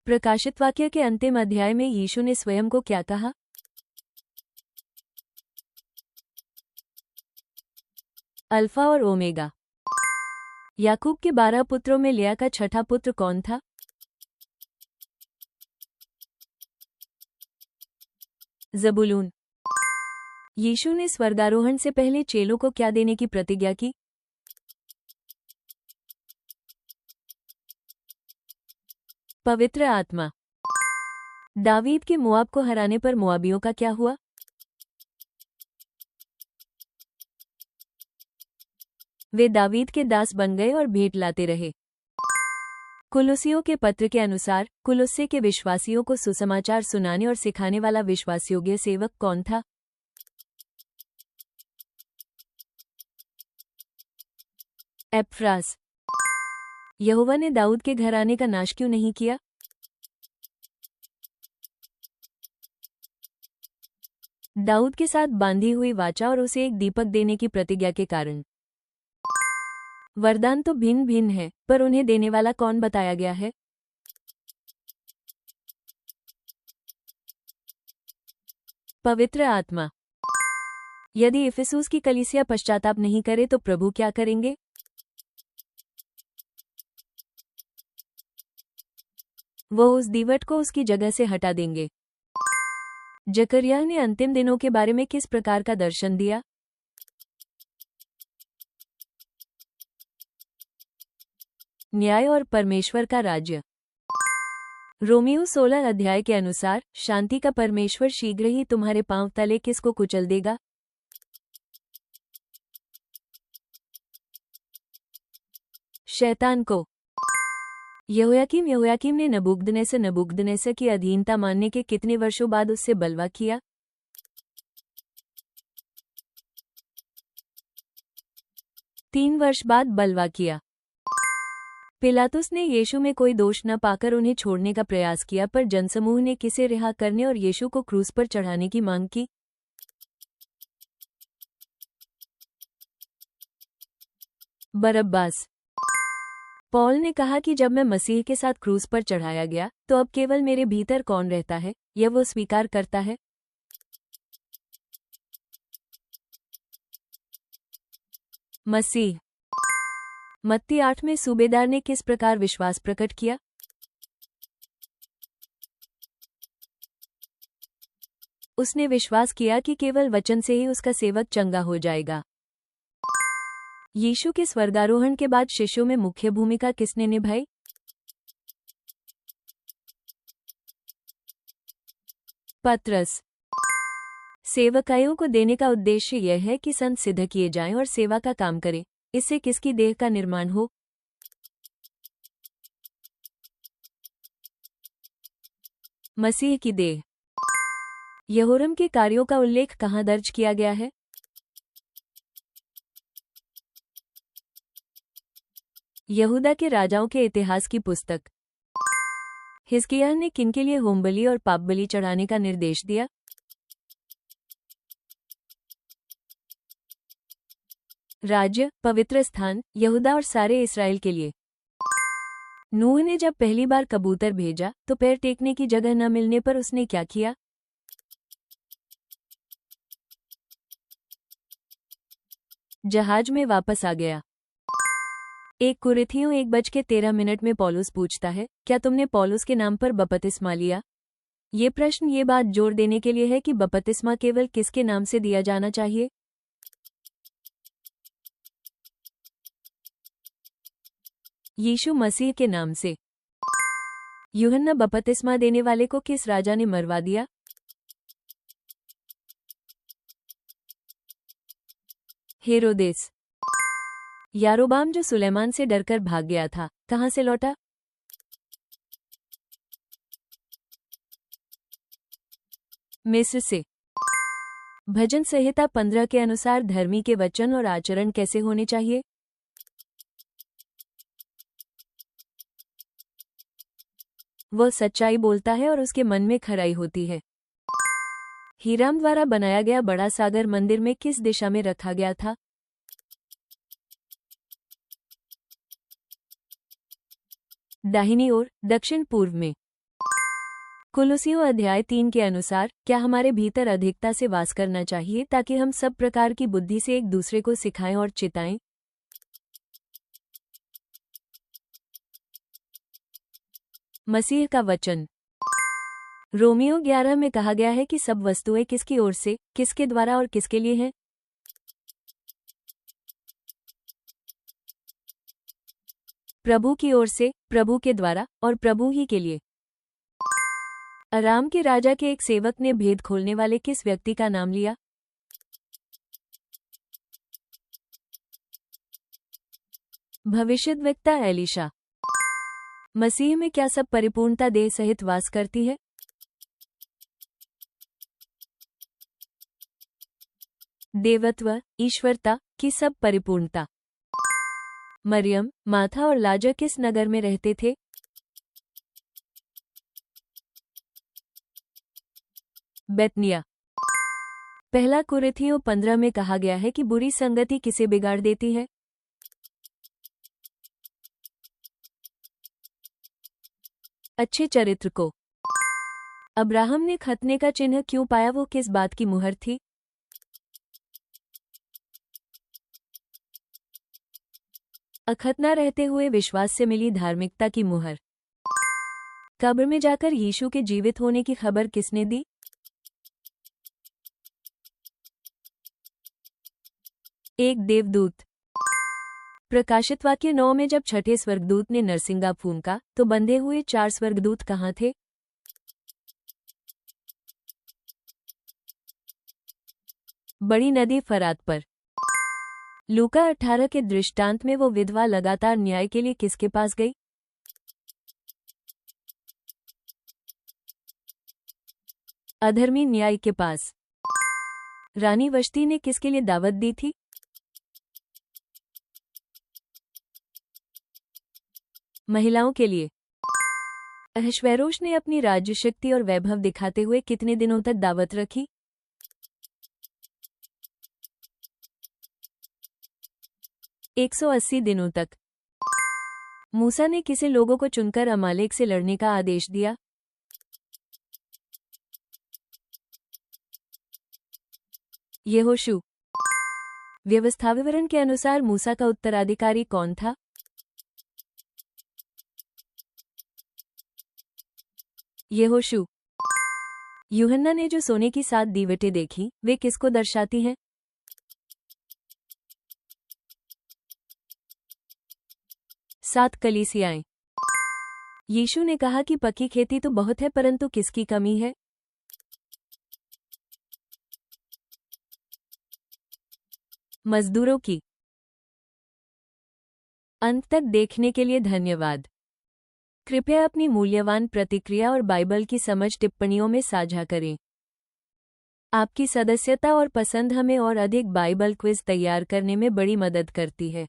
प्रकाशित वाक्य के अंतिम अध्याय में यीशु ने स्वयं को क्या कहा? अल्फा और ओमेगा। याकूब के 12 पुत्रों में लिया का छठा पुत्र कौन था? ज़बूलून। यीशु ने स्वर्गारोहण से पहले चेलों को क्या देने की प्रतिज्ञा की? पवित्र आत्मा। दावीद के मोआब को हराने पर मोआबियों का क्या हुआ? वे दावीद के दास बन गए और भेंट लाते रहे। कुलुस्सियों के पत्र के अनुसार कुलुस्से के विश्वासियों को सुसमाचार सुनाने और सिखाने वाला विश्वासयोग्य सेवक कौन था? एपफ्रास। यहोवा ने दाऊद के घराने का नाश क्यों नहीं किया? दाऊद के साथ बांधी हुई वाचा और उसे एक दीपक देने की प्रतिज्ञा के कारण। वरदान तो भिन्न भिन्न है, पर उन्हें देने वाला कौन बताया गया है? पवित्र आत्मा। यदि इफिसुस की कलीसिया पश्चाताप नहीं करे तो प्रभु क्या करेंगे? वो उस दीवट को उसकी जगह से हटा देंगे। जकरिया ने अंतिम दिनों के बारे में किस प्रकार का दर्शन दिया? न्याय और परमेश्वर का राज्य। रोमियो 16 अध्याय के अनुसार शांति का परमेश्वर शीघ्र ही तुम्हारे पांव तले किसको कुचल देगा? शैतान को। यहोयाकीम ने नबूकदनेस्सर की अधीनता मानने के कितने वर्षों बाद उससे बलवा किया? 3 वर्ष बाद बलवा किया। पिलातुस ने यीशु में कोई दोष न पाकर उन्हें छोड़ने का प्रयास किया, पर जनसमूह ने किसे रिहा करने और यीशु को क्रूस पर चढ़ाने की मांग की? बरअब्बास। पौल ने कहा कि जब मैं मसीह के साथ क्रूस पर चढ़ाया गया तो अब केवल मेरे भीतर कौन रहता है, यह वो स्वीकार करता है। मसीह। मत्ती 8 में सूबेदार ने किस प्रकार विश्वास प्रकट किया? उसने विश्वास किया कि केवल वचन से ही उसका सेवक चंगा हो जाएगा। यीशु के स्वर्गारोहण के बाद शिष्यों में मुख्य भूमिका किसने निभाई? पतरस। सेवकाइयों को देने का उद्देश्य यह है कि संत सिद्ध किए जाएं और सेवा का काम करें। इससे किसकी देह का निर्माण हो? मसीह की देह। यहोरम के कार्यों का उल्लेख कहाँ दर्ज किया गया है? यहूदा के राजाओं के इतिहास की पुस्तक। हिजकिय्याह ने किनके लिए होमबलि और पापबलि चढ़ाने का निर्देश दिया? राज्य, पवित्र स्थान, यहूदा और सारे इस्राएल के लिए। नूह ने जब पहली बार कबूतर भेजा तो पैर टेकने की जगह न मिलने पर उसने क्या किया? जहाज में वापस आ गया। 1 कुरिन्थियों 1:13 में पौलुस पूछता है, क्या तुमने पौलुस के नाम पर बपतिस्मा लिया? ये प्रश्न ये बात जोर देने के लिए है कि बपतिस्मा केवल किसके नाम से दिया जाना चाहिए? यीशु मसीह के नाम से। यूहन्ना बपतिस्मा देने वाले को किस राजा ने मरवा दिया? हेरोदेस। यारोबाम जो सुलेमान से डरकर भाग गया था, कहां से लौटा? मिस्र से। भजन संहिता 15 के अनुसार धर्मी के वचन और आचरण कैसे होने चाहिए? वह सच्चाई बोलता है और उसके मन में खराई होती है। हीराम द्वारा बनाया गया बड़ा सागर मंदिर में किस दिशा में रखा गया था? दाहिनी ओर, दक्षिण पूर्व में। कुलुसियों अध्याय 3 के अनुसार क्या हमारे भीतर अधिकता से वास करना चाहिए ताकि हम सब प्रकार की बुद्धि से एक दूसरे को सिखाएं और चिताएं। मसीह का वचन। रोमियो 11 में कहा गया है कि सब वस्तुएं किसकी ओर से, किसके द्वारा और किसके लिए हैं। प्रभु की ओर से, प्रभु के द्वारा और प्रभु ही के लिए। अराम के राजा के एक सेवक ने भेद खोलने वाले किस व्यक्ति का नाम लिया? भविष्यद्वक्ता एलीशा। मसीह में क्या सब परिपूर्णता देह सहित वास करती है? देवत्व, ईश्वरता की सब परिपूर्णता। मरियम, माथा और लाजर किस नगर में रहते थे? बेतनिया। पहला कुरिन्थियों 15 में कहा गया है कि बुरी संगति किसे बिगाड़ देती है? अच्छे चरित्र को। अब्राहम ने खतने का चिन्ह क्यों पाया, वो किस बात की मुहर थी? अखतना रहते हुए विश्वास से मिली धार्मिकता की मुहर। कब्र में जाकर यीशु के जीवित होने की खबर किसने दी? एक देवदूत। प्रकाशित वाक्य 9 में जब छठे स्वर्गदूत ने नरसिंगा फूंका तो बंधे हुए 4 स्वर्गदूत कहाँ थे? बड़ी नदी फरात पर। लूका 18 के दृष्टांत में वो विधवा लगातार न्याय के लिए किसके पास गई? अधर्मी न्याय के पास। रानी वश्ती ने किसके लिए दावत दी थी? महिलाओं के लिए। अहश्वेरोश ने अपनी राज्य शक्ति और वैभव दिखाते हुए कितने दिनों तक दावत रखी? 180 दिनों तक। मूसा ने किसे लोगों को चुनकर अमालेक से लड़ने का आदेश दिया? यहोशू। व्यवस्था विवरण के अनुसार मूसा का उत्तराधिकारी कौन था? यहोशू। यूहन्ना ने जो सोने की 7 दीवटें देखी वे किसको दर्शाती हैं? 7 कलीसियाएं। यीशु ने कहा कि पकी खेती तो बहुत है परंतु किसकी कमी है? मजदूरों की। अंत तक देखने के लिए धन्यवाद। कृपया अपनी मूल्यवान प्रतिक्रिया और बाइबल की समझ टिप्पणियों में साझा करें। आपकी सदस्यता और पसंद हमें और अधिक बाइबल क्विज तैयार करने में बड़ी मदद करती है।